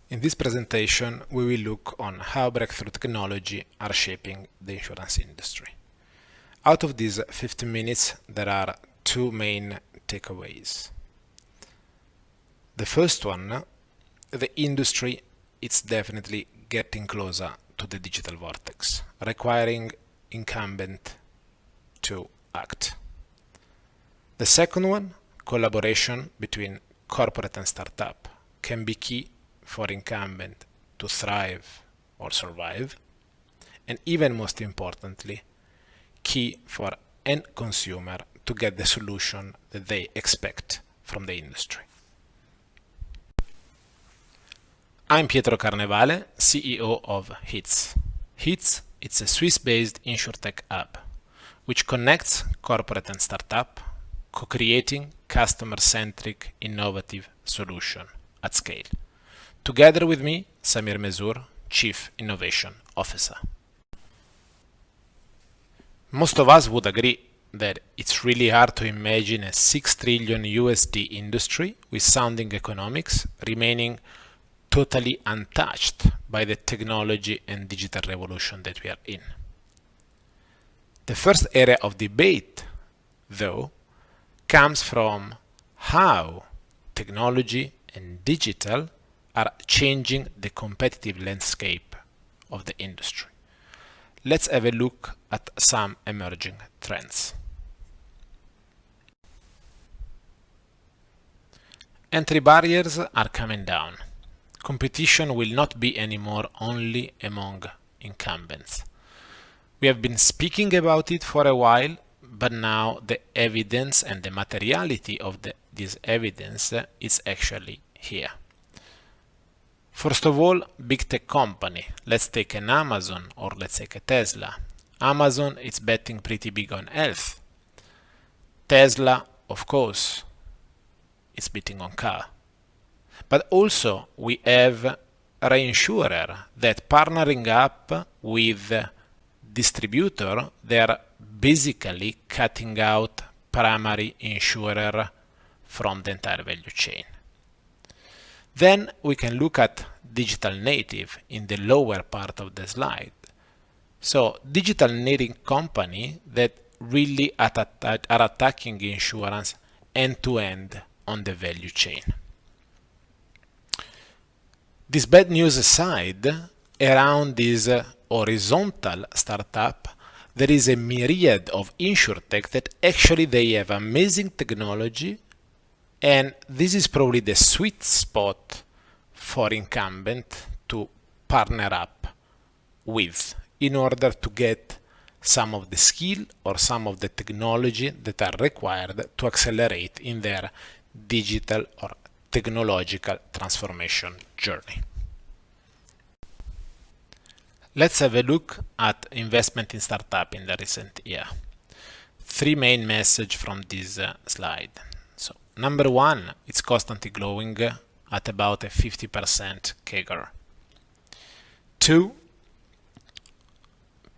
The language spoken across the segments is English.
In this presentation, we will look on how breakthrough technology are shaping the insurance industry. Out of these 15 minutes, there are two main takeaways. The first one, the industry is definitely getting closer to the digital vortex, requiring incumbent to act. The second one, collaboration between corporate and startup, can be key for incumbent to thrive or survive, and even most importantly, key for end consumer to get the solution that they expect from the industry. I'm Pietro Carnevale, CEO of HITS. HITS is a Swiss-based insurtech app which connects corporate and startup, co-creating customer-centric innovative solution at scale. Together with me, Samir Mezur, Chief Innovation Officer. Most of us would agree that it's really hard to imagine a $6 trillion USD industry with sounding economics remaining totally untouched by the technology and digital revolution that we are in. The first area of debate, though, comes from how technology and digital are changing the competitive landscape of the industry. Let's have a look at some emerging trends. Entry barriers are coming down. Competition will not be anymore only among incumbents. We have been speaking about it for a while, but now the evidence and the materiality of this evidence is actually here. First of all, big tech company. Let's take an Amazon or let's take a Tesla. Amazon is betting pretty big on health. Tesla, of course, is betting on car. But also we have a reinsurer that partnering up with distributor, they are basically cutting out primary insurer from the entire value chain. Then we can look at digital native in the lower part of the slide. So digital native company that really are attacking insurance end-to-end on the value chain. This bad news aside, around this horizontal startup, there is a myriad of insurtech that actually they have amazing technology, and this is probably the sweet spot for incumbent to partner up with in order to get some of the skill or some of the technology that are required to accelerate in their digital or technological transformation journey. Let's have a look at investment in startup in the recent year. Three main messages from this slide. So, number one, it's constantly growing at about a 50% CAGR. Two,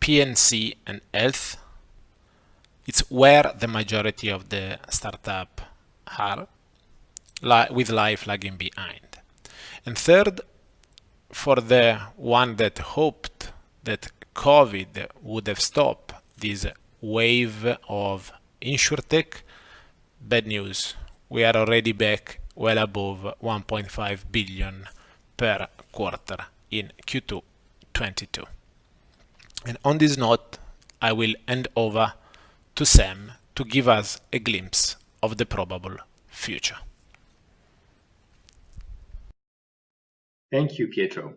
P&C and health, it's where the majority of the startup are, with life lagging behind. And third, for the one that hoped that COVID would have stopped this wave of insurtech, bad news. We are already back well above 1.5 billion per quarter in Q2 22. And on this note, I will hand over to Sam to give us a glimpse of the probable future. Thank you, Pietro.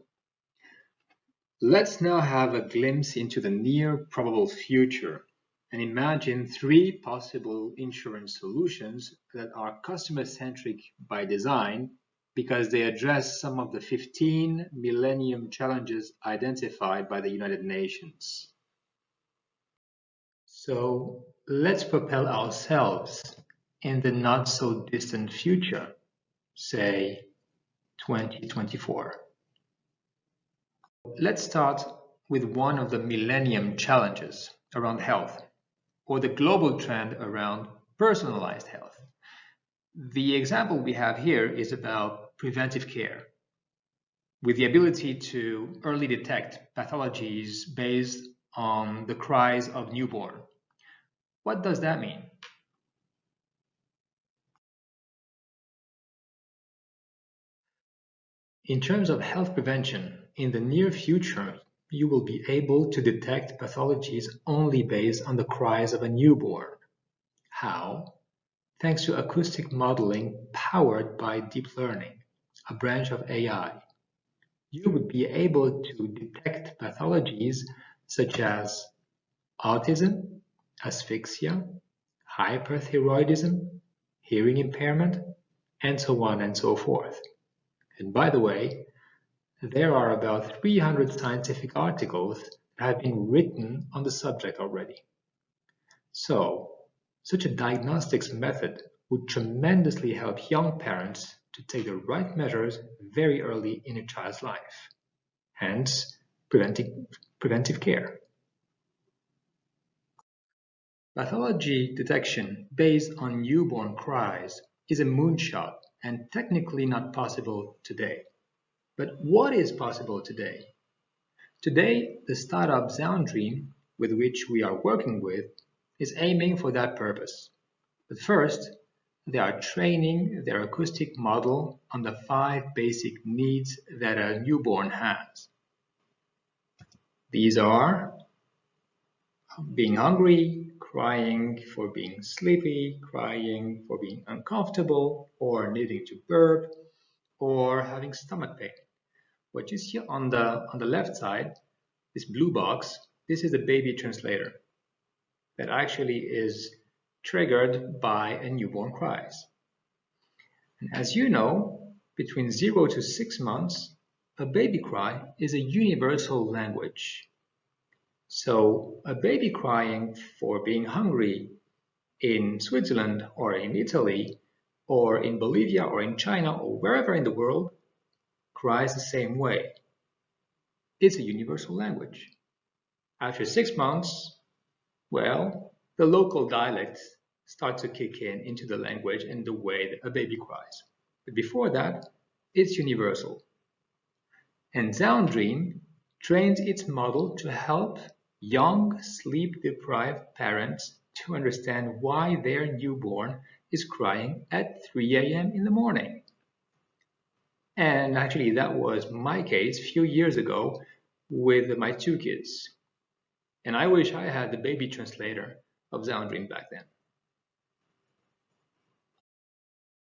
Let's now have a glimpse into the near probable future and imagine three possible insurance solutions that are customer-centric by design because they address some of the 15 millennium challenges identified by the United Nations. So let's propel ourselves in the not-so-distant future, say 2024. Let's start with one of the millennium challenges around health, or the global trend around personalized health. The example we have here is about preventive care. with the ability to early detect pathologies based on the cries of newborn. What does that mean? In terms of health prevention, in the near future, you will be able to detect pathologies only based on the cries of a newborn. How? Thanks to acoustic modeling powered by deep learning, a branch of AI. You would be able to detect pathologies such as autism, asphyxia, hyperthyroidism, hearing impairment, and so on and so forth. And by the way, there are about 300 scientific articles that have been written on the subject already. So, such a diagnostics method would tremendously help young parents to take the right measures very early in a child's life, hence preventive care. Pathology detection based on newborn cries is a moonshot and technically not possible today. But what is possible today? Today, the startup Zoundream, with which we are working with, is aiming for that purpose. But first, they are training their acoustic model on the 5 basic needs that a newborn has. These are being hungry, crying for being sleepy, crying for being uncomfortable, or needing to burp, or having stomach pain. What you see on the left side, this blue box, this is the baby translator that actually is triggered by a newborn cries. And as you know, between 0 to 6 months, a baby cry is a universal language. So a baby crying for being hungry in Switzerland or in Italy or in Bolivia or in China or wherever in the world cries the same way. It's a universal language. After 6 months, well, the local dialects start to kick in into the language and the way that a baby cries. But before that, it's universal. And Zoundream trains its model to help young sleep-deprived parents to understand why their newborn is crying at 3 a.m. in the morning. And actually, that was my case a few years ago with my 2 kids. And I wish I had the baby translator of Zoundream back then.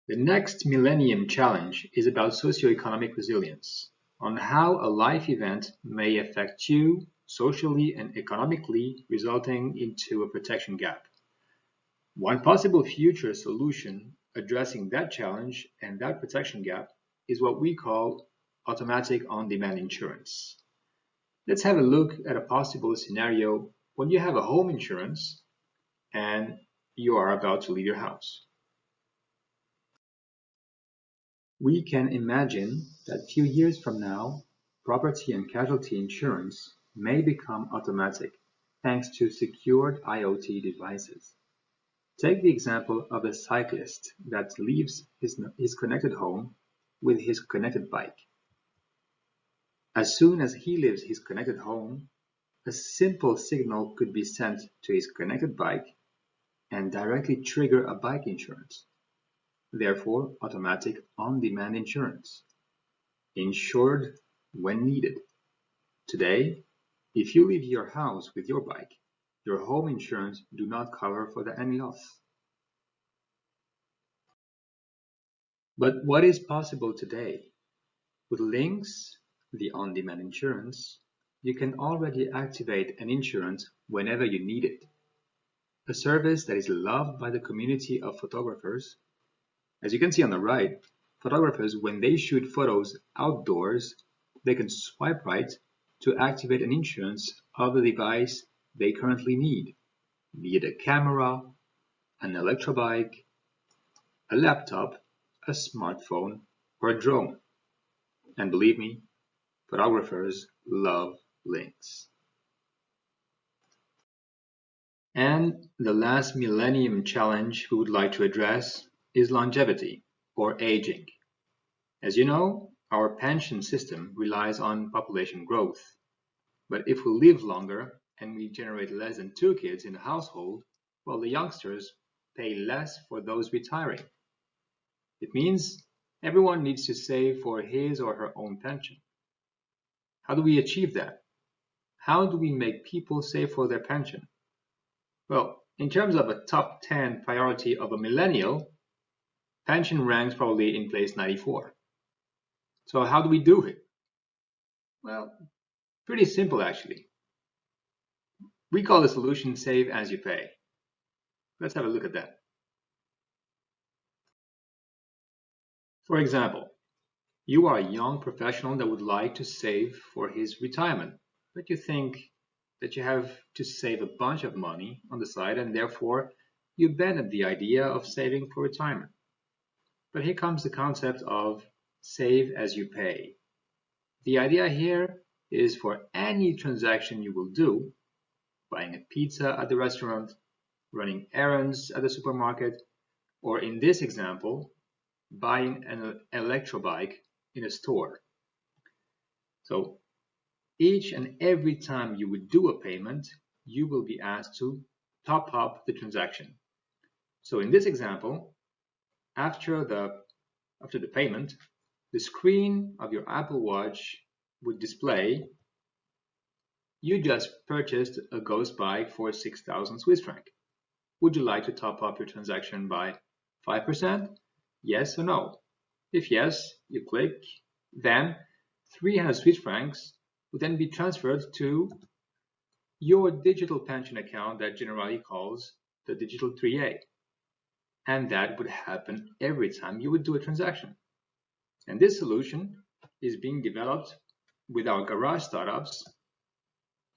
The next Millennium Challenge is about socioeconomic resilience, on how a life event may affect you socially and economically, resulting into a protection gap. One possible future solution addressing that challenge and that protection gap is what we call automatic on-demand insurance. Let's have a look at a possible scenario when you have a home insurance and you are about to leave your house. We can imagine that a few years from now, property and casualty insurance may become automatic thanks to secured IoT devices. Take the example of a cyclist that leaves his connected home with his connected bike. As soon as he leaves his connected home, a simple signal could be sent to his connected bike and directly trigger a bike insurance. Therefore, automatic on-demand insurance, insured when needed. Today, if you leave your house with your bike, your home insurance do not cover for any loss. But what is possible today? With Lynx, the on-demand insurance, you can already activate an insurance whenever you need it. A service that is loved by the community of photographers. As you can see on the right, photographers, when they shoot photos outdoors, they can swipe right to activate an insurance of the device they currently need, be it a camera, an electrobike, a laptop, a smartphone, or a drone. And believe me, photographers love Lynx. And the last Millennium Challenge we would like to address is longevity, or aging. As you know, Our pension system relies on population growth. But if we live longer and we generate less than 2 kids in a household, well, the youngsters pay less for those retiring. It means everyone needs to save for his or her own pension. How do we achieve that? How do we make people save for their pension? Well, in terms of a top 10 priority of a millennial, pension ranks probably in place 94. So how do we do it? Well, pretty simple actually. We call the solution save as you pay. Let's have a look at that. For example, you are a young professional that would like to save for his retirement, but you think that you have to save a bunch of money on the side and therefore you abandon the idea of saving for retirement. But here comes the concept of save as you pay. The idea here is for any transaction you will do, buying a pizza at the restaurant, running errands at the supermarket, or in this example, buying an electrobike in a store. So each and every time you would do a payment, you will be asked to top up the transaction. So in this example, after the payment, the screen of your Apple Watch would display you just purchased a ghost bike for 6,000 Swiss franc. Would you like to top up your transaction by 5%? Yes or no? If yes, you click, then 300 Swiss francs would then be transferred to your digital pension account that Generali calls the Digital 3A. And that would happen every time you would do a transaction. And this solution is being developed with our garage startups,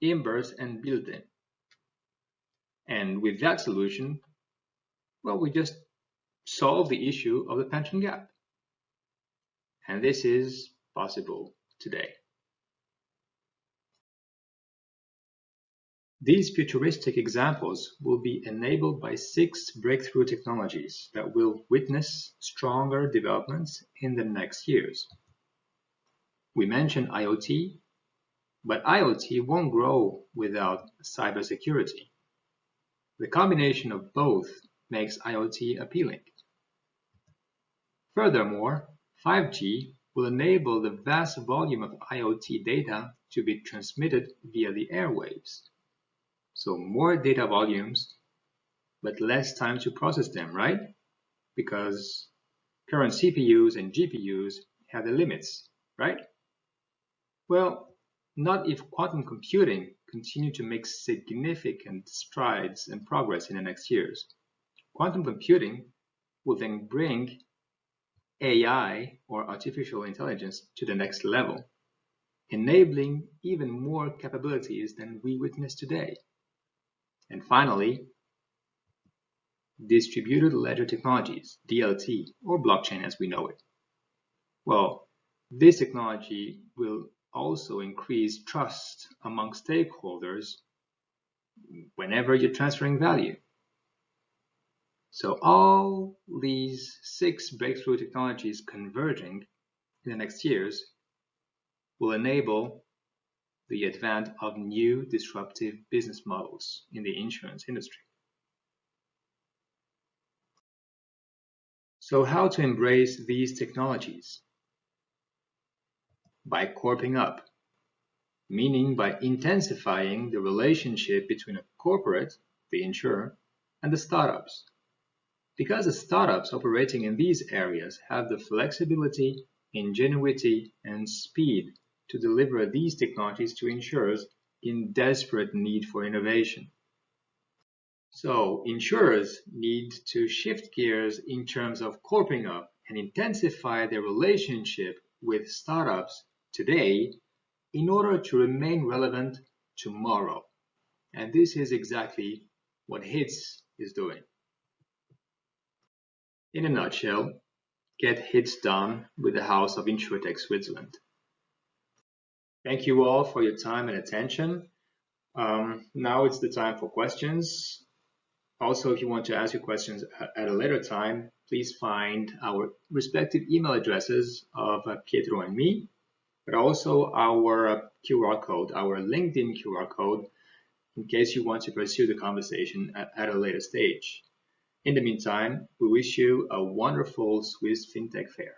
Imbers and Built-in. And with that solution, well, we just solve the issue of the pension gap. And this is possible today. These futuristic examples will be enabled by 6 breakthrough technologies that will witness stronger developments in the next years. We mentioned IoT, but IoT won't grow without cybersecurity. The combination of both makes IoT appealing. Furthermore, 5G will enable the vast volume of IoT data to be transmitted via the airwaves. So more data volumes, but less time to process them, right? Because current CPUs and GPUs have the limits, right? Well, not if quantum computing continue to make significant strides and progress in the next years. Quantum computing will then bring AI, or artificial intelligence, to the next level, enabling even more capabilities than we witness today. And finally, distributed ledger technologies, DLT, or blockchain as we know it. Well, this technology will also increase trust among stakeholders whenever you're transferring value. So all these 6 breakthrough technologies converging in the next years will enable the advent of new disruptive business models in the insurance industry. So how to embrace these technologies? By corping up, meaning by intensifying the relationship between a corporate, the insurer, and the startups. Because the startups operating in these areas have the flexibility, ingenuity, and speed to deliver these technologies to insurers in desperate need for innovation. So insurers need to shift gears in terms of corping up and intensify their relationship with startups today in order to remain relevant tomorrow. And this is exactly what HITS is doing. In a nutshell, get HITS done with the House of Insurtech Switzerland. Thank you all for your time and attention. Now it's the time for questions. Also, if you want to ask your questions at a later time, please find our respective email addresses of Pietro and me, but also our QR code, our LinkedIn QR code, in case you want to pursue the conversation at a later stage. In the meantime, we wish you a wonderful Swiss FinTech fair.